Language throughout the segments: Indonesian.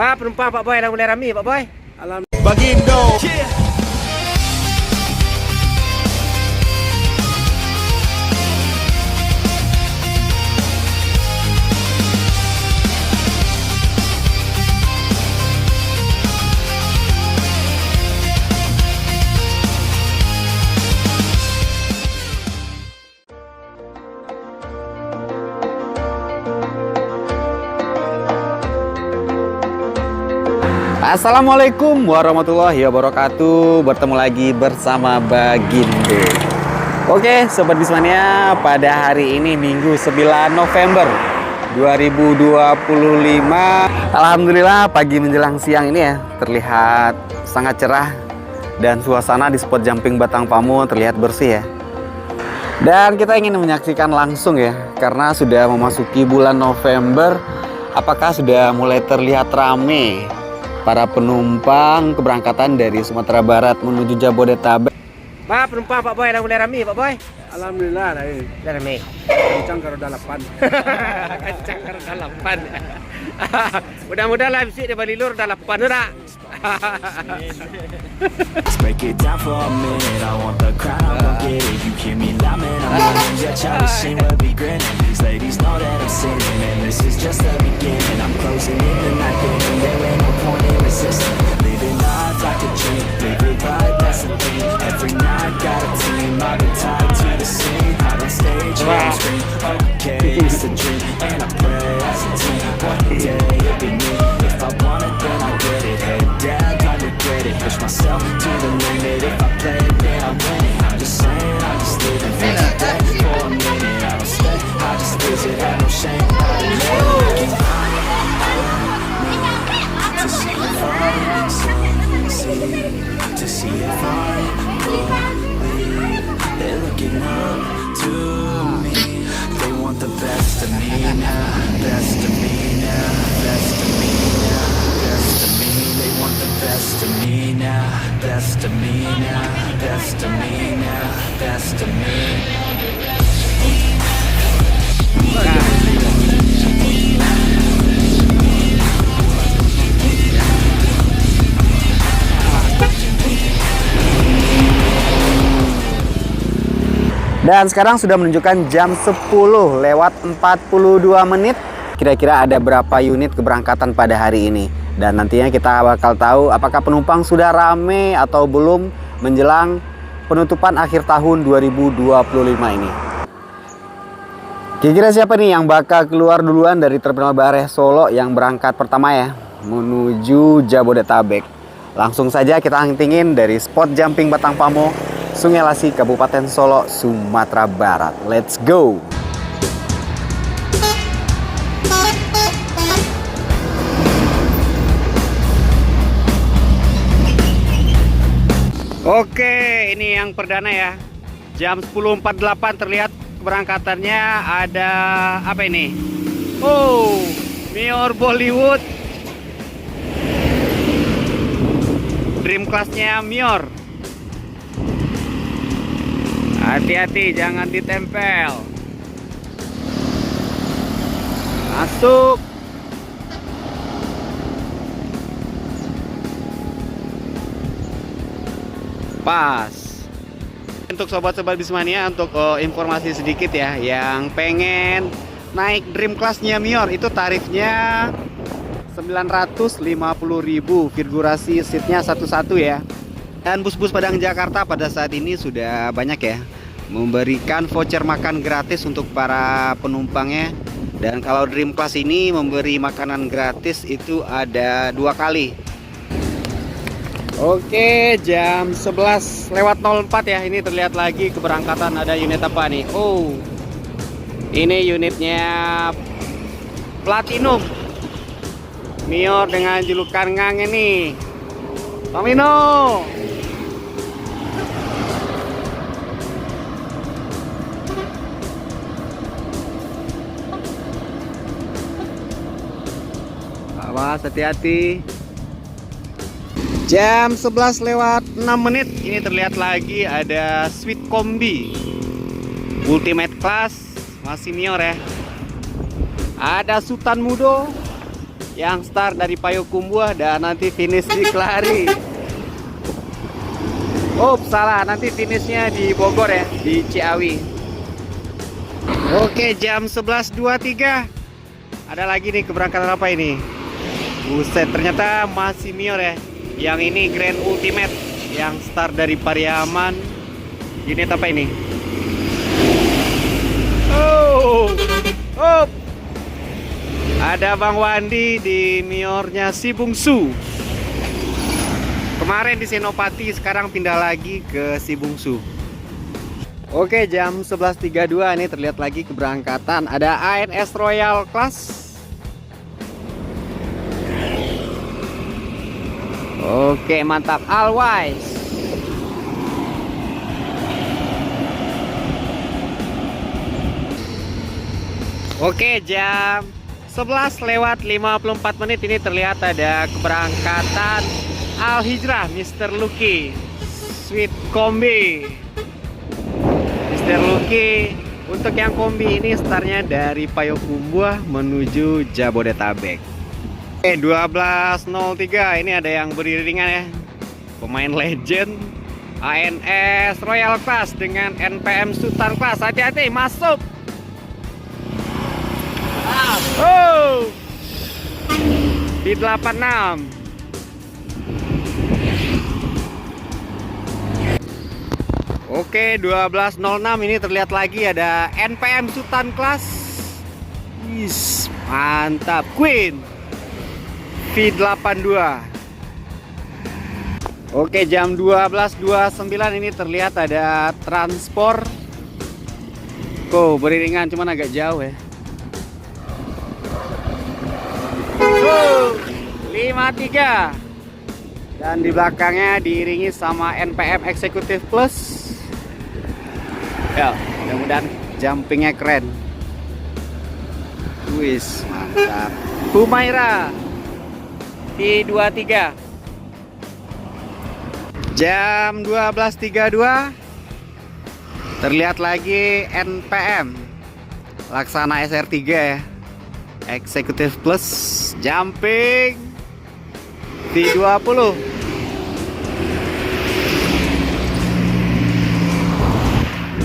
Pak penumpang Pak Boy dah mulai ramai Pak Boy. Bagindo. Assalamualaikum warahmatullahi wabarakatuh. Bertemu lagi bersama Bagindo. Oke Sobat Bismania, pada hari ini Minggu 9 November 2025, Alhamdulillah pagi menjelang siang ini ya terlihat sangat cerah. Dan suasana di spot jumping Batang Pamo terlihat bersih ya. Dan kita ingin menyaksikan langsung ya, karena sudah memasuki bulan November. Apakah sudah mulai terlihat rame para penumpang keberangkatan dari Sumatera Barat menuju Jabodetabek? Pak penumpang Pak Boy dah mulai ramai Pak Boy. Alhamdulillah Dah ramai. kencang karo dalapan. Kencang karena dalapan. Mudah-mudahan lah besok dia balilur dalapan tu tak. Let's break it down for a minute. I want the crown, I'm gonna get it. You hear me loud, man, I'm running. Yeah, Charlie Sheen will be grinning. These ladies know that I'm sinning, and this is just the beginning. I'm closing in the night, and there ain't no point in resisting. Living life like a dream, live it right, that's the thing. Every night, got a team, I've been tied to the scene. Out on stage, yeah, I'm scream. Okay, it's a dream, and I pray as a team. One day it'll be me. If I want it, then I'll get it. Head down, don't regret it. Push myself to the limit. If I play it, then I win it. I'm just saying, I'm just living for today. For a minute, I don't stay. I just visit, have no shame. I looking to see if I succeed, to see if I believe. They're looking up to me. They want the best of me now, best of me now, best of me now, best of me. They want the best of me now, best of me now, best of me now, best of me. Dan sekarang sudah menunjukkan jam 10 lewat 42 menit. Kira-kira ada berapa unit keberangkatan pada hari ini. Dan nantinya kita bakal tahu apakah penumpang sudah rame atau belum menjelang penutupan akhir tahun 2025 ini. Kira-kira siapa nih yang bakal keluar duluan dari Terminal Bareh Solo yang berangkat pertama ya menuju Jabodetabek? Langsung saja kita huntingin dari spot jumping Batang Pamo, Sungai Lasi, Kabupaten Solo, Sumatera Barat. Let's go! Oke, ini yang perdana ya. Jam 10.48 terlihat keberangkatannya. Ada apa ini? Oh, Mior Bollywood. Dream class-nya Mior. Hati-hati, jangan ditempel. Masuk. Pas. Untuk sobat-sobat Bismania, untuk informasi sedikit ya, yang pengen naik Dream Class-nya Mior itu tarifnya 950.000, figurasi seatnya satu-satu ya. Dan bus-bus Padang Jakarta pada saat ini sudah banyak ya memberikan voucher makan gratis untuk para penumpangnya. Dan kalau Dream Class ini memberi makanan gratis itu ada 2 kali. Oke, jam 11 lewat 04 ya. Ini terlihat lagi keberangkatan. Ada unit apa nih? Oh, ini unitnya Platinum Mior dengan julukan Ngang ini. Tomino. Awas, hati-hati. Jam 11 lewat 6 menit. Ini terlihat lagi ada Sweet Kombi Ultimate Class, masih Mior ya. Ada Sultan Mudo yang start dari Payakumbuh dan nanti finish di Kelari. Oh, salah, nanti finishnya di Bogor ya, di Ciawi. Oke, jam 11.23. Ada lagi nih keberangkatan apa ini? Buset, ternyata masih Mior ya. Yang ini Grand Ultimate yang start dari Pariaman. Unit apa ini? Oh, oh. Ada Bang Wandi di Miornya si Bungsu. Kemarin di Senopati, sekarang pindah lagi ke si Bungsu. Oke, jam 11.32 ini terlihat lagi keberangkatan. Ada ANS Royal Class. Oke, mantap. Always. Oke, jam 11:54 ini terlihat ada keberangkatan Al Hijrah Mr. Lucky Sweet Kombi. Mr. Lucky untuk yang kombi ini startnya dari Payakumbuh menuju Jabodetabek. 12.03 ini ada yang beriringan ya, pemain legend ANS Royal Class dengan NPM Sultan Class. Hati-hati masuk. Oh, di 86. Oke, 12.06 ini terlihat lagi ada NPM Sultan Class. Wis, mantap. Queen V82. Oke, jam 12.29 ini terlihat ada Transport. Kok beriringan cuman agak jauh ya. 53. Dan di belakangnya diiringi sama NPM Executive Plus. Ya, mudah-mudahan jumpingnya keren. Wis, mantap. Humaira di 23. Jam 12.32 terlihat lagi NPM Laksana SR3 ya, Executive Plus jumping di 20.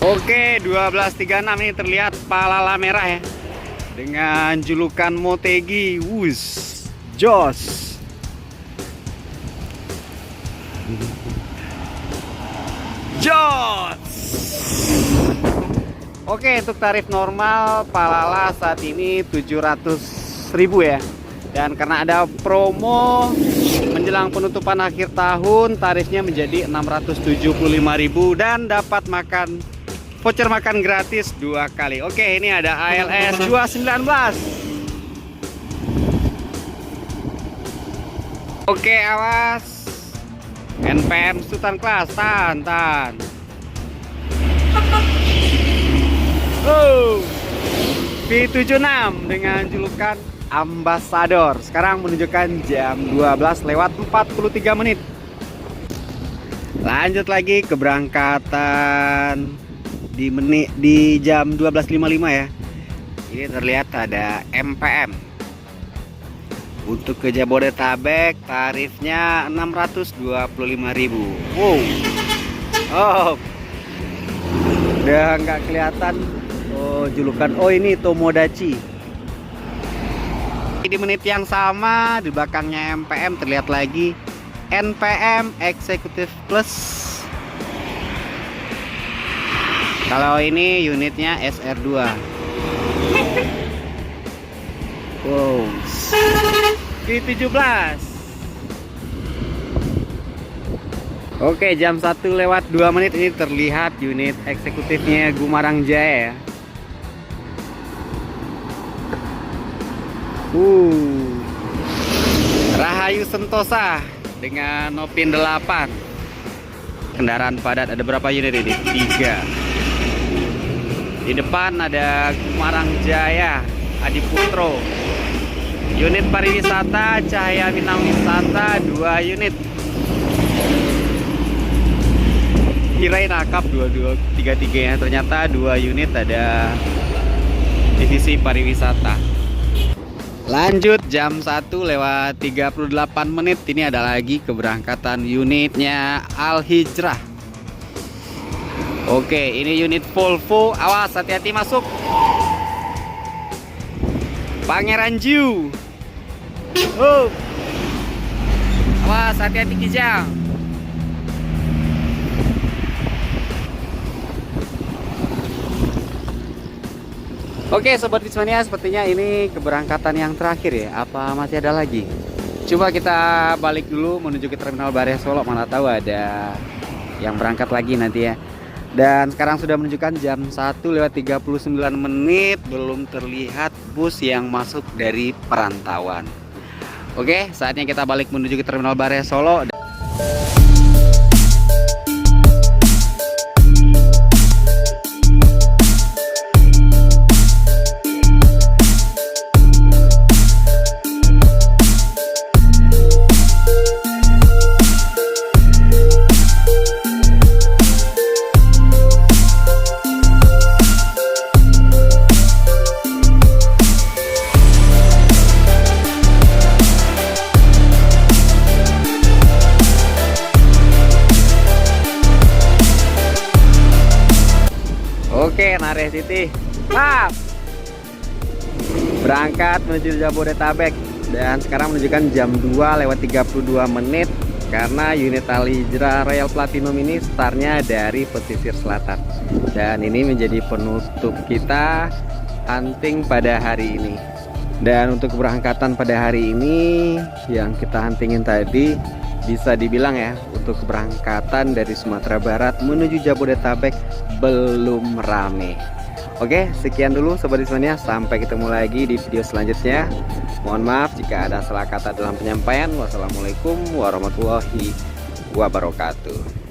Oke, 12.36 ini terlihat Palala merah ya, dengan julukan Motegi. Wus, Jos. Jos. Oke, untuk tarif normal Palala saat ini 700.000 ya. Dan karena ada promo menjelang penutupan akhir tahun, tarifnya menjadi 675.000 dan dapat makan voucher makan gratis 2 kali. Oke, ini ada ALS 219. Oke, awas. NPM Sultan Class, tahan. Oh, V76 dengan julukan Ambassador. Sekarang menunjukkan jam 12:43. Lanjut lagi keberangkatan di jam 12.55 ya. Ini terlihat ada MPM. Untuk ke Jabodetabek tarifnya 625.000. Wow. Oh. Udah nggak kelihatan. Oh, julukan. Oh, ini Tomodachi. Di menit yang sama di belakangnya MPM terlihat lagi NPM Executive Plus. Kalau ini unitnya SR2. Wow. Di 17. Oke, jam 1:02 ini terlihat unit eksekutifnya Gumarang Jaya ya. Rahayu Sentosa dengan Nopin 8. Kendaraan padat, ada berapa unit ini? 3. Di depan ada Gumarang Jaya Adiputro. Unit pariwisata Cahaya Minang Wisata 2 unit. Kirain akap 2233 ya, ternyata 2 unit ada divisi pariwisata. Lanjut jam 1:38. Ini ada lagi keberangkatan unitnya Al Hijrah. Oke, ini unit Volvo. Awas, hati-hati masuk. Pangeran Jiu. Oh. Awas, hati-hati kijang. Oke Sobat Wismania, sepertinya ini keberangkatan yang terakhir ya. Apa masih ada lagi? Coba kita balik dulu menuju ke Terminal Bareh Solo. Mana tahu ada yang berangkat lagi nanti ya. Dan sekarang sudah menunjukkan jam 1:39. Belum terlihat bus yang masuk dari perantauan. Oke, saatnya kita balik menuju ke Terminal Bareh Solo. Oke, Nareh City berangkat menuju Jabodetabek. Dan sekarang menunjukkan jam 2:32 karena unit Al Hijrah Royal Platinum ini startnya dari pesisir selatan. Dan ini menjadi penutup kita hunting pada hari ini. Dan untuk keberangkatan pada hari ini yang kita huntingin tadi, bisa dibilang ya, untuk keberangkatan dari Sumatera Barat menuju Jabodetabek belum rame. Oke, sekian dulu Sobat Wismania, sampai ketemu lagi di video selanjutnya. Mohon maaf jika ada salah kata dalam penyampaian. Wassalamualaikum warahmatullahi wabarakatuh.